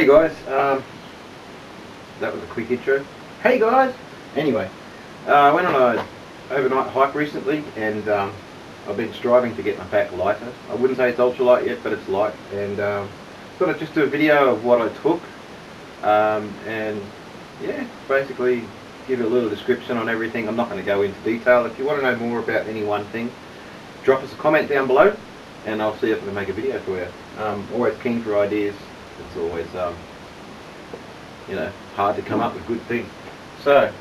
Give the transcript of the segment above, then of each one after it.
Hey guys, that was a quick intro. Hey guys! Anyway, I went on an overnight hike recently and I've been striving to get my pack lighter. I wouldn't say it's ultralight yet, but it's light, and thought I'd just do a video of what I took and yeah, basically give a little description on everything. I'm not going to go into detail. If you want to know more about any one thing, drop us a comment down below and I'll see if I can make a video for you. Always keen for ideas. It's always you know, hard to come up with good things. So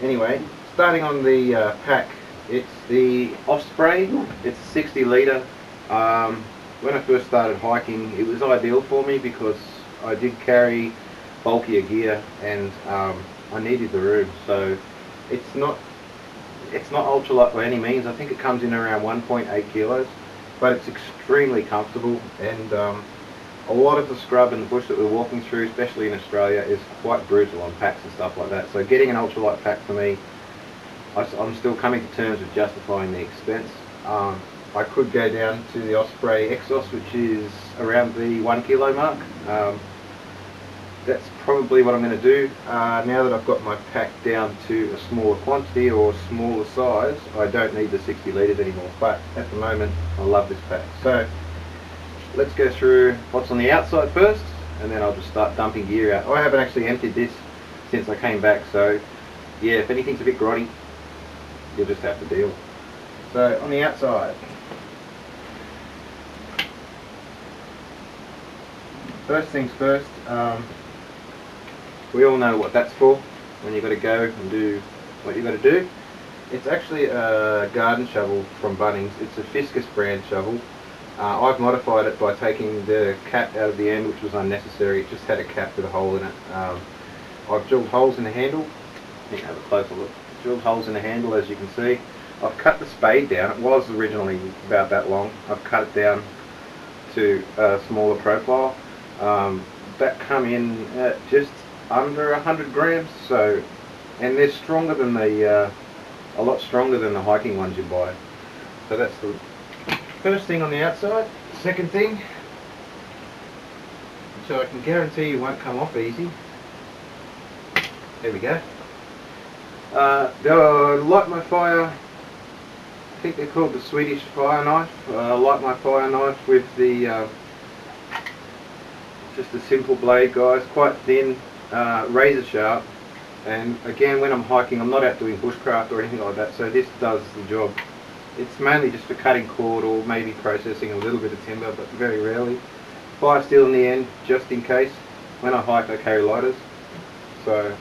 anyway, starting on the pack, it's the Osprey. It's a 60 litre. When I first started hiking, it was ideal for me because I did carry bulkier gear and I needed the room. So it's not ultralight by any means. I think it comes in around 1.8 kilos, but it's extremely comfortable, and a lot of the scrub and the bush that we're walking through, especially in Australia, is quite brutal on packs and stuff like that. So getting an ultralight pack for me, I'm still coming to terms with justifying the expense. I could go down to the Osprey Exos, which is around the 1 kilo mark. That's probably what I'm going to do. Now that I've got my pack down to a smaller quantity or smaller size, I don't need the 60 litres anymore. But at the moment, I love this pack. So let's go through what's on the outside first, and then I'll just start dumping gear out. I haven't actually emptied this since I came back, so yeah, if anything's a bit grotty, you'll just have to deal. So on the outside, first things first, we all know what that's for when you've got to go and do what you've got to do. It's actually a garden shovel from Bunnings. It's a Fiscus brand shovel. I've modified it by taking the cap out of the end, which was unnecessary. It just had a cap with a hole in it. I've drilled holes in the handle. You can have a closer look. Drilled holes in the handle, as you can see. I've cut the spade down. It was originally about that long. I've cut it down to a smaller profile. That come in at just under 100 grams. So, and they're stronger than the a lot stronger than the hiking ones you buy. So that's the first thing on the outside. Second thing, which I can guarantee you won't come off easy. There we go. Light my fire. I think they're called the Swedish fire knife. Light my fire knife with the just a simple blade, guys, quite thin, razor sharp. And again, when I'm hiking, I'm not out doing bushcraft or anything like that, so this does the job. It's mainly just for cutting cord or maybe processing a little bit of timber, but very rarely. Fire steel in the end, just in case. When I hike, I carry lighters. So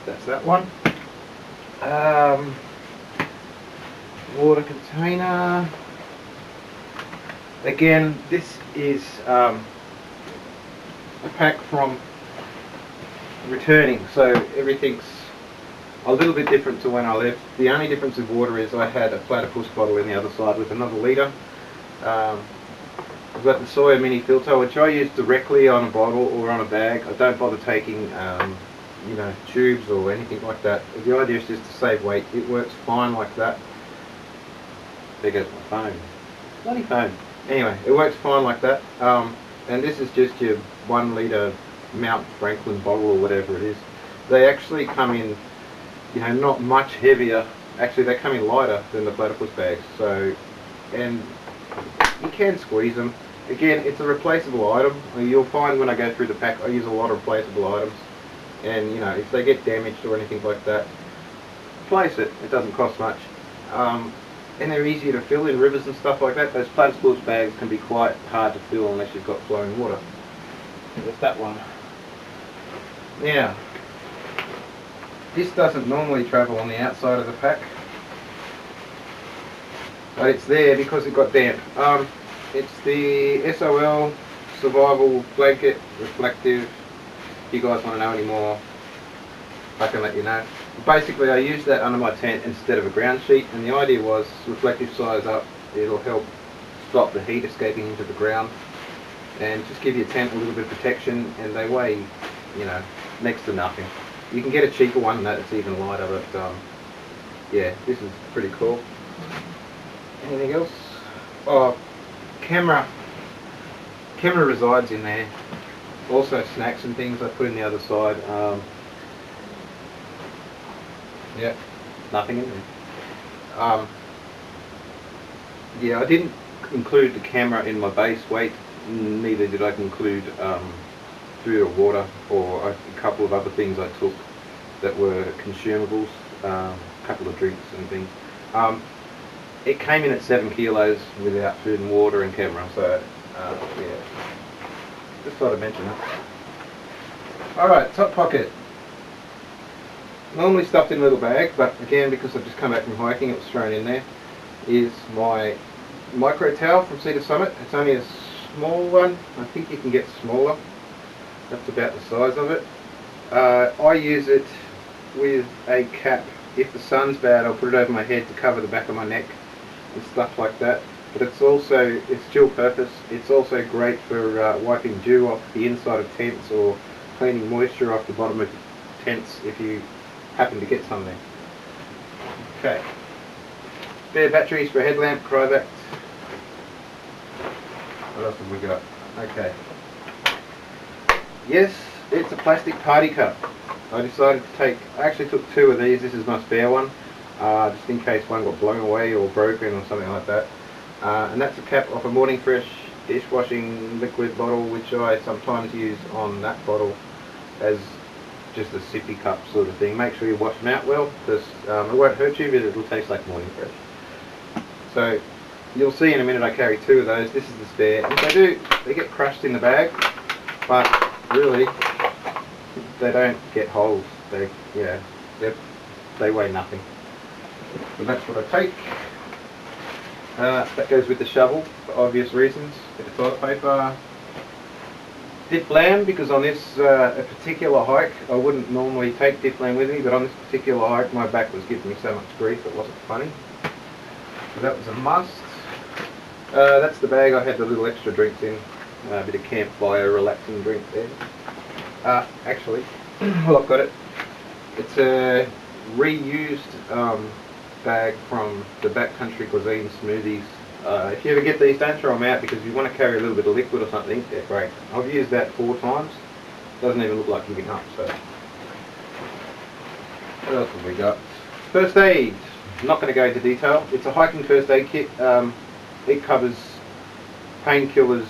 that's that one. Water container. Again, this is a pack from returning, so everything's a little bit different to when I left. The only difference with water is I had a platypus bottle in the other side with another litre. I've got the Sawyer mini filter, which I use directly on a bottle or on a bag. I don't bother taking you know, tubes or anything like that. The idea is just to save weight. It works fine like that. There goes my phone. Bloody phone. Anyway, it works fine like that. And this is just your 1 litre Mount Franklin bottle or whatever it is. They actually come in, you know, not much heavier. Actually, they come in lighter than the platypus bags. So, and you can squeeze them. Again, it's a replaceable item. You'll find when I go through the pack, I use a lot of replaceable items. And you know, if they get damaged or anything like that, replace it. It doesn't cost much. And they're easier to fill in rivers and stuff like that. Those platypus bags can be quite hard to fill unless you've got flowing water. There's that one. Now, this doesn't normally travel on the outside of the pack, but it's there because it got damp. It's the SOL Survival Blanket Reflective. If you guys want to know any more, I can let you know. Basically, I used that under my tent instead of a ground sheet, and the idea was reflective size up. It'll help stop the heat escaping into the ground and just give your tent a little bit of protection, and they weigh, you know, next to nothing. You can get a cheaper one than that, it's even lighter, but yeah, this is pretty cool. Anything else? Oh, camera resides in there. Also snacks and things I put in the other side. Yeah, nothing in there. Yeah, I didn't include the camera in my base weight, neither did I include food or water or a couple of other things I took that were consumables, a couple of drinks and things. It came in at 7 kilos without food and water and camera, so yeah, just thought I'd mention that. Alright, top pocket. Normally stuffed in a little bag, but again, because I've just come back from hiking, it was thrown in there, is my micro towel from Cedar Summit. It's only a small one. I think you can get smaller. That's about the size of it. I use it with a cap. If the sun's bad, I'll put it over my head to cover the back of my neck and stuff like that. But it's dual purpose. It's also great for wiping dew off the inside of tents or cleaning moisture off the bottom of tents if you happen to get some there. Okay. Spare batteries for a headlamp, Cryovac. What else have we got? Okay. Yes, it's a plastic party cup. I decided to take, I actually took 2 of these. This is my spare one, just in case one got blown away or broken or something like that. And that's a cap off a Morning Fresh dishwashing liquid bottle, which I sometimes use on that bottle as just a sippy cup sort of thing. Make sure you wash them out well, because it won't hurt you, but it'll taste like Morning Fresh. So you'll see in a minute I carry 2 of those. This is the spare. If they get crushed in the bag, but really they don't get holes. They weigh nothing. So that's what I take. That goes with the shovel for obvious reasons. Bit of toilet paper. Dip lamb, because on this a particular hike I wouldn't normally take dip lamb with me, but on this particular hike my back was giving me so much grief it wasn't funny. So that was a must. That's the bag I had the little extra drinks in. A bit of campfire relaxing drink there. Actually, well, I've got it. It's a reused bag from the Backcountry Cuisine smoothies. If you ever get these, don't throw them out, because if you want to carry a little bit of liquid or something, they're great. I've used that 4 times. Doesn't even look like giving up. So, what else have we got? First aid. I'm not going to go into detail. It's a hiking first aid kit. It covers painkillers,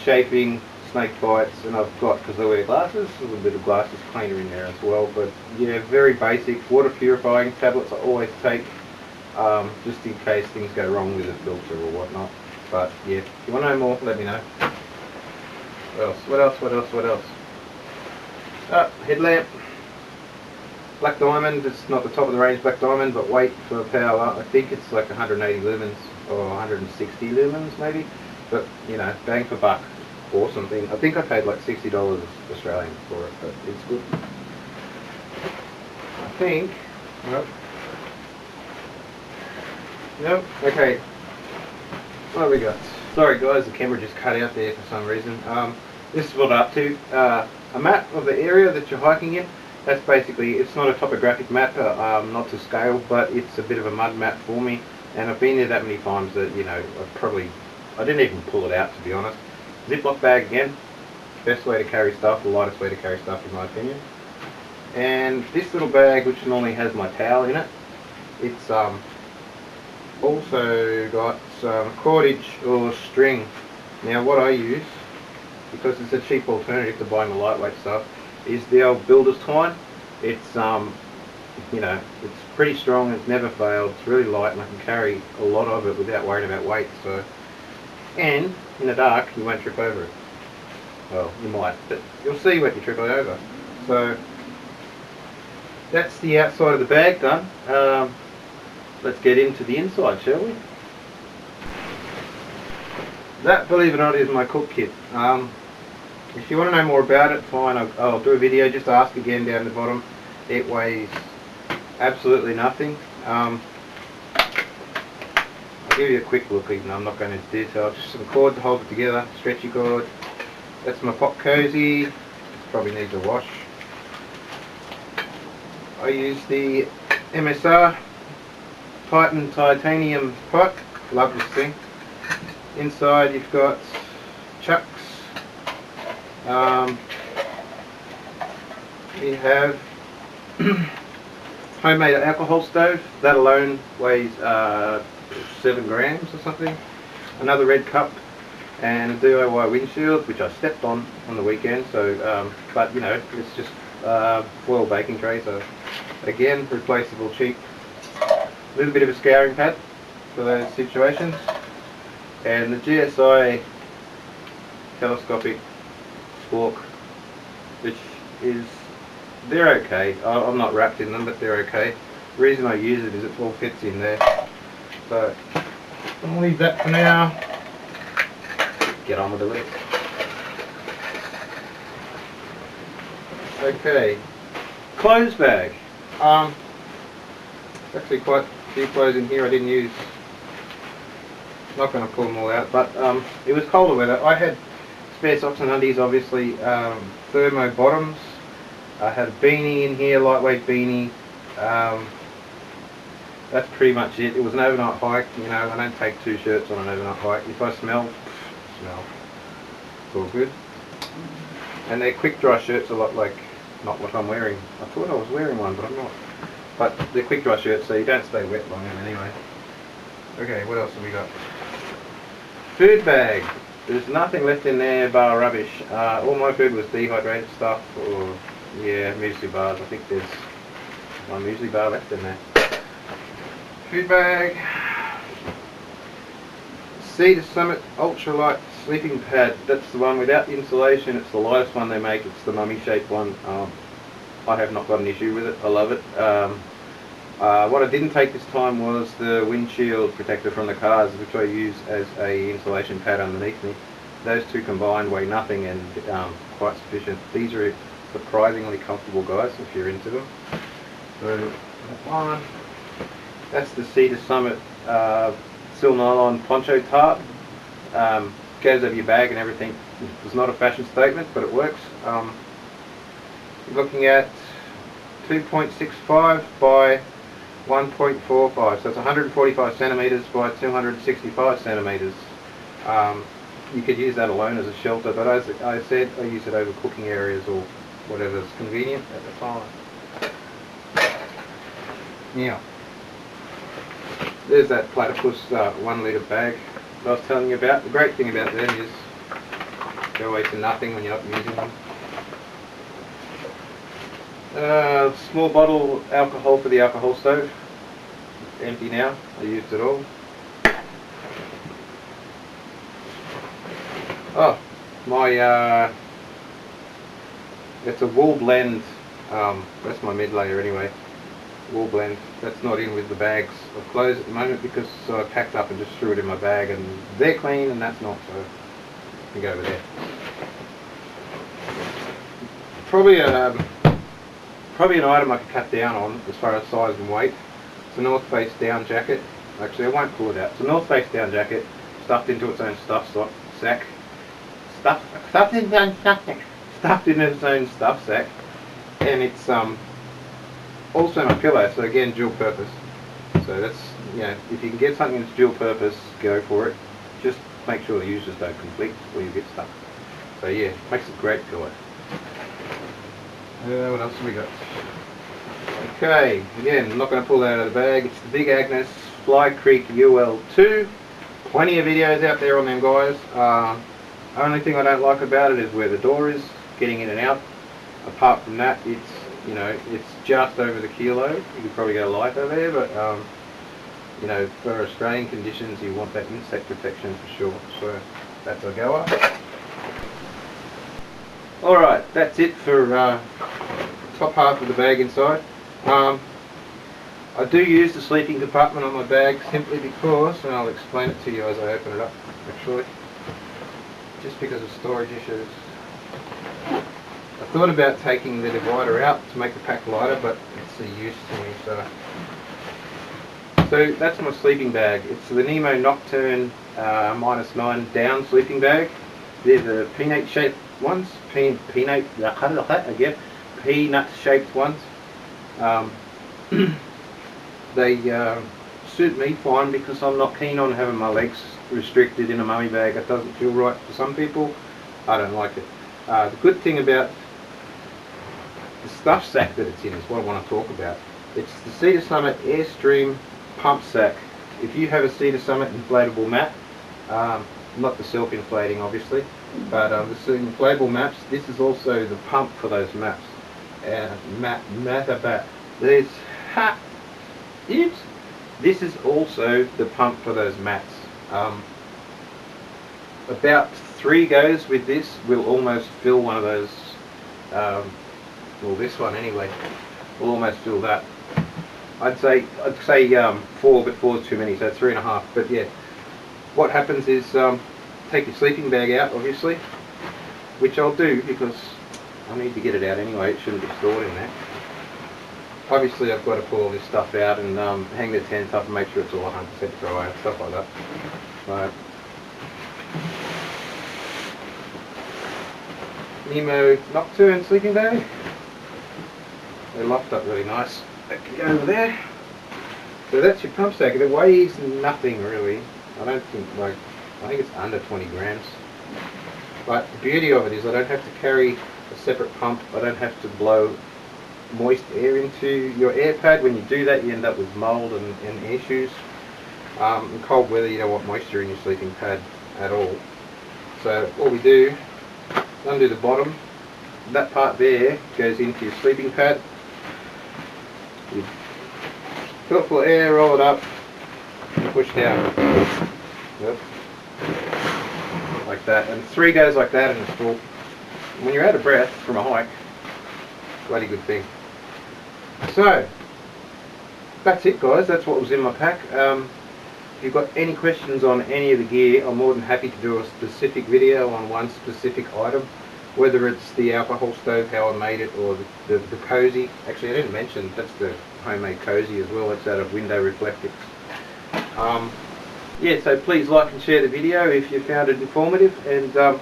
chafing, snake bites, and I've got, because I wear glasses, a little bit of glasses cleaner in there as well. But yeah, very basic. Water purifying tablets I always take, just in case things go wrong with a filter or whatnot. But yeah, if you want to know more, let me know. What else? Headlamp. Black Diamond. It's not the top of the range Black Diamond, but weight for power, I think it's like 180 lumens or 160 lumens maybe. But you know, bang for buck. Awesome thing. I think I paid like $60 Australian for it, but it's good. I think. Nope. Okay. What have we got? Sorry guys, the camera just cut out there for some reason. This is what I'm up to. A map of the area that you're hiking in. That's basically, it's not a topographic map, not to scale, but it's a bit of a mud map for me. And I've been there that many times that, you know, I didn't even pull it out, to be honest. Ziploc bag again, best way to carry stuff, the lightest way to carry stuff in my opinion. And this little bag, which normally has my towel in it, it's also got some cordage or string. Now what I use, because it's a cheap alternative to buying the lightweight stuff, is the old builder's twine. It's you know, it's pretty strong, it's never failed, it's really light, and I can carry a lot of it without worrying about weight. So, and in the dark you won't trip over it. Well, you might, but you'll see when you trip over. So that's the outside of the bag done. Let's get into the inside, shall we? That, believe it or not, is my cook kit. If you want to know more about it, fine, I'll do a video. Just ask again down the bottom. It weighs absolutely nothing. I'll give you a quick look, even though I'm not going into detail. Just some cord to hold it together, stretchy cord. That's my pop cozy. Probably needs a wash. I use the Msr Titan Titanium pot. Love this thing. Inside you've got chucks, We have homemade alcohol stove. That alone weighs 7 grams or something. Another red cup and a DIY windshield, which I stepped on the weekend. So, but you know, it's just foil baking tray. So again, replaceable, cheap. A little bit of a scouring pad for those situations, and the GSI telescopic spork, which is, they're okay. I'm not wrapped in them, but they're okay. The reason I use it is it all fits in there. So I'll leave that for now. Get on with the list. Okay, clothes bag. Actually quite a few clothes in here I didn't use. Not going to pull them all out, but it was colder weather. I had spare socks and undies, obviously, thermo bottoms. I had a beanie in here, lightweight beanie. That's pretty much it. It was an overnight hike, you know. I don't take 2 shirts on an overnight hike. If I smell, it's all good. And they're quick dry shirts, a lot like not what I'm wearing. I thought I was wearing one, but I'm not. But they're quick dry shirts, so you don't stay wet long anyway. Okay, what else have we got? Food bag. There's nothing left in there bar rubbish. All my food was dehydrated stuff, or yeah, muesli bars. I think there's one muesli bar left in there. Food bag. Msr Summit Ultralight Sleeping Pad. That's the one without the insulation. It's the lightest one they make. It's the mummy shaped one. I have not got an issue with it. I love it. What I didn't take this time was the windshield protector from the cars, which I use as a insulation pad underneath me. Those two combined weigh nothing and quite sufficient. These are surprisingly comfortable, guys, if you're into them. So that's one. That's the Msr Summit Sil Nylon Poncho Tarp. Goes over your bag and everything. It's not a fashion statement, but it works. You're looking at 2.65 by 1.45, so it's 145 centimeters by 265 centimeters. You could use that alone as a shelter, but as I said, I use it over cooking areas or whatever's convenient at the time. Now, there's that platypus 1 litre bag that I was telling you about. The great thing about them is go away to nothing when you're not using them. Small bottle alcohol for the alcohol stove. It's empty now. I used it all. Oh, my it's a wool blend. That's my mid layer anyway. Wool blend. That's not in with the bags of clothes at the moment because I packed up and just threw it in my bag, and they're clean and that's not, so you go over there. Probably an item I could cut down on as far as size and weight. It's a North Face down jacket. Actually, I won't pull it out. It's a North Face down jacket stuffed into its own sack. Stuffed into its own stuff sack, and it's also my pillow. So again, dual purpose. So that's, you know, if you can get something that's dual purpose, go for it. Just make sure the users don't conflict or you get stuck. So yeah, makes a great pillow. What else have we got? Okay, again, I'm not going to pull that out of the bag. It's the Big Agnes Fly Creek UL2. Plenty of videos out there on them, guys. Only thing I don't like about it is where the door is, getting in and out. Apart from that, it's, you know, it's just over the kilo. You could probably get a lighter there, but you know, for Australian conditions, you want that insect protection for sure. So that's a goer. Alright, that's it for top half of the bag inside. I do use the sleeping compartment on my bag simply because, and I'll explain it to you as I open it up actually, just because of storage issues. I thought about taking the divider out to make the pack lighter, but it's a use to me. So that's my sleeping bag. It's the Nemo Nocturne -9 down sleeping bag. They're the peanut shaped ones. Peanut shaped ones. They suit me fine because I'm not keen on having my legs restricted in a mummy bag. It doesn't feel right for some people. I don't like it. The good thing about the stuff sack that it's in is what I want to talk about. It's the Cedar Summit Airstream pump sack. If you have a Cedar Summit inflatable mat, not the self-inflating obviously, but the inflatable mats, this is also the pump for those mats. There's oops. This is also the pump for those mats. About 3 goes with this will almost fill one of those. Well, this one anyway will almost fill that. I'd say 4, but 4 is too many, so 3.5. But yeah, what happens is take your sleeping bag out, obviously, which I'll do because I need to get it out anyway. It shouldn't be stored in there. Obviously, I've got to pull all this stuff out and hang the tent up and make sure it's all 100% dry and stuff like that. So, Nemo Nocturne sleeping bag. They're locked up really nice. That can go over there. So that's your pump sack. It weighs nothing really. I don't think, like, I think it's under 20 grams. But the beauty of it is I don't have to carry a separate pump. I don't have to blow moist air into your air pad. When you do that, you end up with mold and issues. In cold weather, you don't want moisture in your sleeping pad at all. So what we do, undo the bottom. That part there goes into your sleeping pad. You fill it full of air, roll it up, and push down. Yep. Like that. And 3 goes like that and it's full. When you're out of breath from a hike, bloody good thing. So, that's it guys, that's what was in my pack. If you've got any questions on any of the gear, I'm more than happy to do a specific video on one specific item, whether it's the alcohol stove, how I made it, or the cozy. Actually, I didn't mention, that's the homemade cozy as well. It's out of Window Reflectix. Yeah, so please like and share the video if you found it informative, and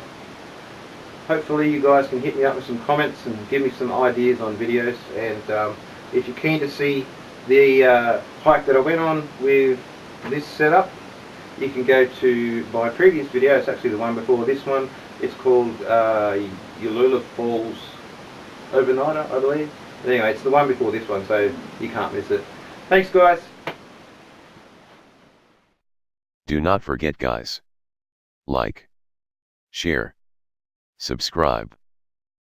hopefully you guys can hit me up with some comments and give me some ideas on videos. And if you're keen to see the hike that I went on with this setup, you can go to my previous video. It's actually the one before this one. It's called Ultralight Falls Overnighter, I believe. Anyway, it's the one before this one, so you can't miss it. Thanks guys. Do not forget guys. Like, share, subscribe.